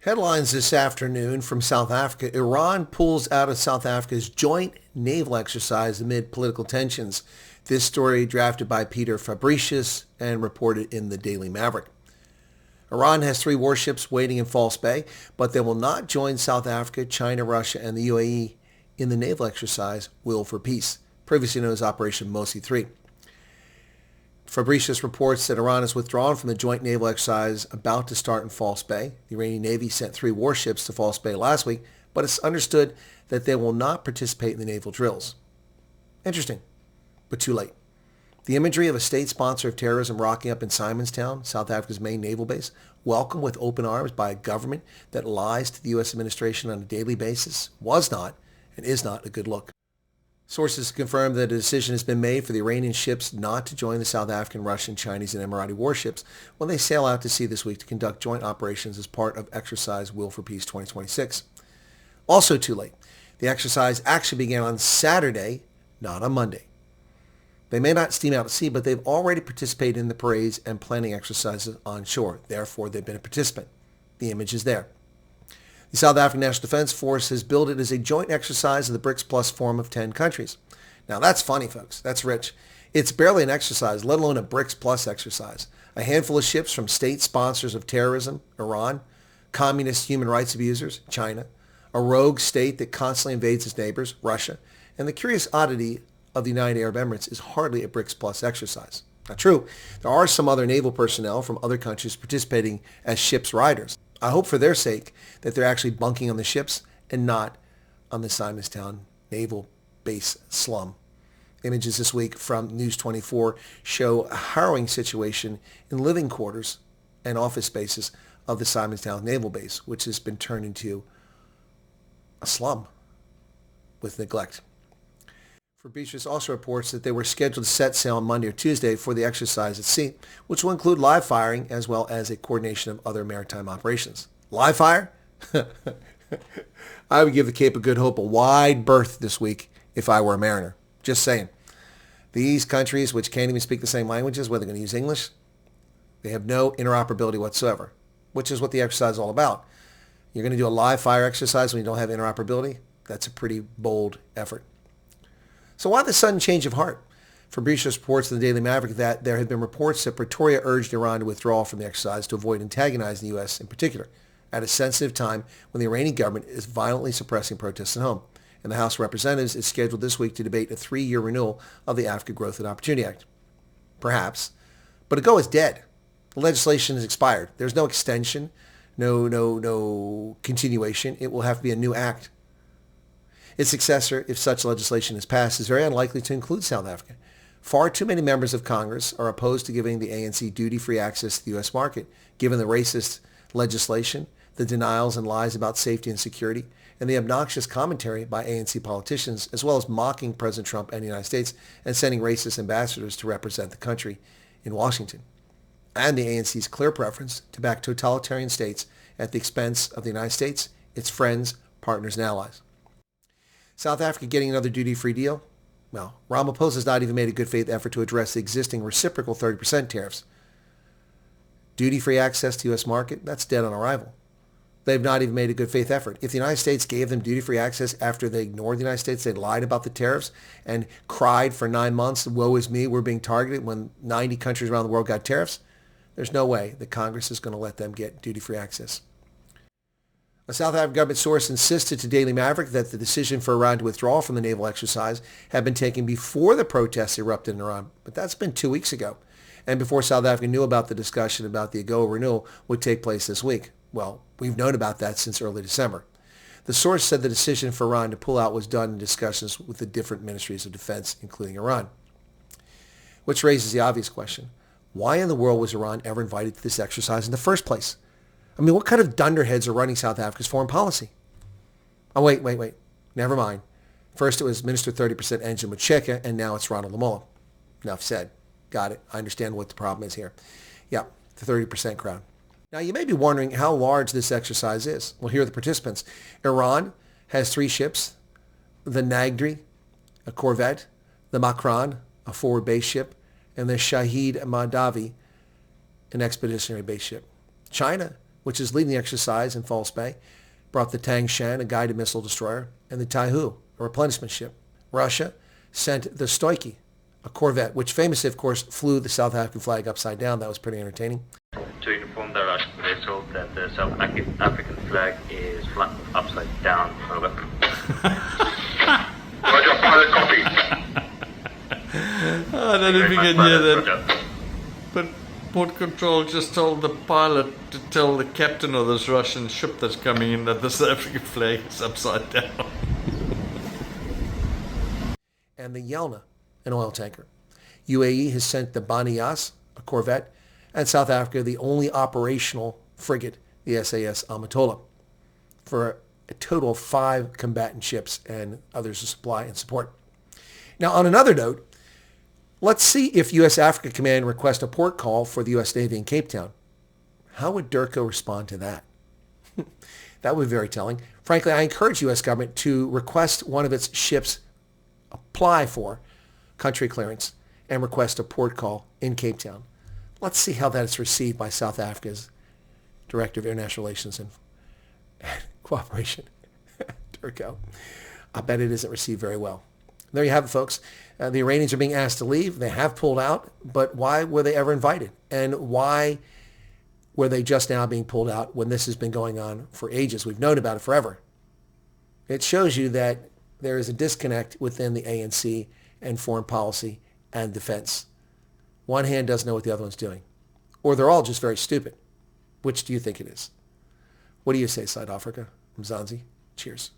Headlines this afternoon from South Africa. Iran pulls out of South Africa's joint naval exercise amid political tensions. This story drafted by Peter Fabricius and reported in the Daily Maverick. Iran has 3 warships waiting in False Bay, but they will not join South Africa, China, Russia, and the UAE in the naval exercise Will for Peace, previously known as Operation Mosi 3. Fabricius reports that Iran has withdrawn from the joint naval exercise about to start in False Bay. The Iranian Navy sent 3 warships to False Bay last week, but it's understood that they will not participate in the naval drills. Interesting, but too late. The imagery of a state sponsor of terrorism rocking up in Simonstown, South Africa's main naval base, welcomed with open arms by a government that lies to the U.S. administration on a daily basis, was not and is not a good look. Sources confirm that a decision has been made for the Iranian ships not to join the South African, Russian, Chinese, and Emirati warships when they sail out to sea this week to conduct joint operations as part of Exercise Will for Peace 2026. Also too late. The exercise actually began on Saturday, not on Monday. They may not steam out to sea, but they've already participated in the parades and planning exercises on shore. Therefore, they've been a participant. The image is there. The South African National Defense Force has billed it as a joint exercise of the BRICS Plus forum of 10 countries. Now that's funny, folks. That's rich. It's barely an exercise, let alone a BRICS Plus exercise. A handful of ships from state sponsors of terrorism, Iran, communist human rights abusers, China, a rogue state that constantly invades its neighbors, Russia, and the curious oddity of the United Arab Emirates is hardly a BRICS Plus exercise. Now true, there are some other naval personnel from other countries participating as ships riders. I hope for their sake that they're actually bunking on the ships and not on the Simonstown Naval Base slum. Images this week from News 24 show a harrowing situation in living quarters and office spaces of the Simonstown Naval Base, which has been turned into a slum with neglect. Fabricius also reports that they were scheduled to set sail on Monday or Tuesday for the exercise at sea, which will include live firing as well as a coordination of other maritime operations. Live fire? I would give the Cape of Good Hope a wide berth this week if I were a mariner. Just saying. These countries, which can't even speak the same languages, whether they're going to use English, they have no interoperability whatsoever, which is what the exercise is all about. You're going to do a live fire exercise when you don't have interoperability? That's a pretty bold effort. So why the sudden change of heart? Fabricius reports in the Daily Maverick that there had been reports that Pretoria urged Iran to withdraw from the exercise to avoid antagonizing the U.S. in particular, at a sensitive time when the Iranian government is violently suppressing protests at home. And the House of Representatives is scheduled this week to debate a 3-year renewal of the Africa Growth and Opportunity Act. Perhaps. But AGOA is dead. The legislation has expired. There's no extension, no continuation. It will have to be a new act. Its successor, if such legislation is passed, is very unlikely to include South Africa. Far too many members of Congress are opposed to giving the ANC duty-free access to the U.S. market, given the racist legislation, the denials and lies about safety and security, and the obnoxious commentary by ANC politicians, as well as mocking President Trump and the United States and sending racist ambassadors to represent the country in Washington. And the ANC's clear preference to back totalitarian states at the expense of the United States, its friends, partners, and allies. South Africa getting another duty-free deal? Well, Ramaphosa has not even made a good faith effort to address the existing reciprocal 30% tariffs. Duty-free access to U.S. market? That's dead on arrival. They've not even made a good faith effort. If the United States gave them duty-free access after they ignored the United States, they lied about the tariffs and cried for 9 months, woe is me, we're being targeted when 90 countries around the world got tariffs, there's no way that Congress is going to let them get duty-free access. A South African government source insisted to Daily Maverick that the decision for Iran to withdraw from the naval exercise had been taken before the protests erupted in Iran, but that's been 2 weeks ago, and before South Africa knew about the discussion about the AGOA renewal would take place this week. Well, we've known about that since early December. The source said the decision for Iran to pull out was done in discussions with the different ministries of defense, including Iran. Which raises the obvious question. Why in the world was Iran ever invited to this exercise in the first place? I mean, what kind of dunderheads are running South Africa's foreign policy? Oh, wait. Never mind. First it was Minister 30% Engin Mutshekga, and now it's Ronald Lamola. Enough said. Got it. I understand what the problem is here. Yeah, the 30% crowd. Now, you may be wondering how large this exercise is. Well, here are the participants. Iran has 3 ships, the Nagri, a corvette, the Makran, a forward base ship, and the Shahid Mahdavi, an expeditionary base ship. China which is leading the exercise in False Bay, brought the Tang Shan, a guided missile destroyer, and the Taihu, a replenishment ship. Russia sent the Stoichi, a corvette, which famously, of course, flew the South African flag upside down. That was pretty entertaining. To inform the Russian vessel that the South African flag is flattened upside down. Over. Roger, pilot copy. I don't know if you can hear that. But port control just told the pilot to tell the captain of this Russian ship that's coming in that the South African flag is upside down. And the Yelna, an oil tanker. UAE has sent the Bani Yas, a corvette, and South Africa the only operational frigate, the SAS Amatola, for a total of 5 combatant ships and others to supply and support. Now, on another note, let's see if U.S. Africa Command requests a port call for the U.S. Navy in Cape Town. How would DERCO respond to that? That would be very telling. Frankly, I encourage U.S. government to request one of its ships apply for country clearance and request a port call in Cape Town. Let's see how that is received by South Africa's Director of International Relations and Cooperation, DERCO. I bet it isn't received very well. There you have it, folks. The Iranians are being asked to leave. They have pulled out, but why were they ever invited? And why were they just now being pulled out when this has been going on for ages? We've known about it forever. It shows you that there is a disconnect within the ANC and foreign policy and defense. One hand doesn't know what the other one's doing. Or they're all just very stupid. Which do you think it is? What do you say, South Africa? Mzansi? Cheers.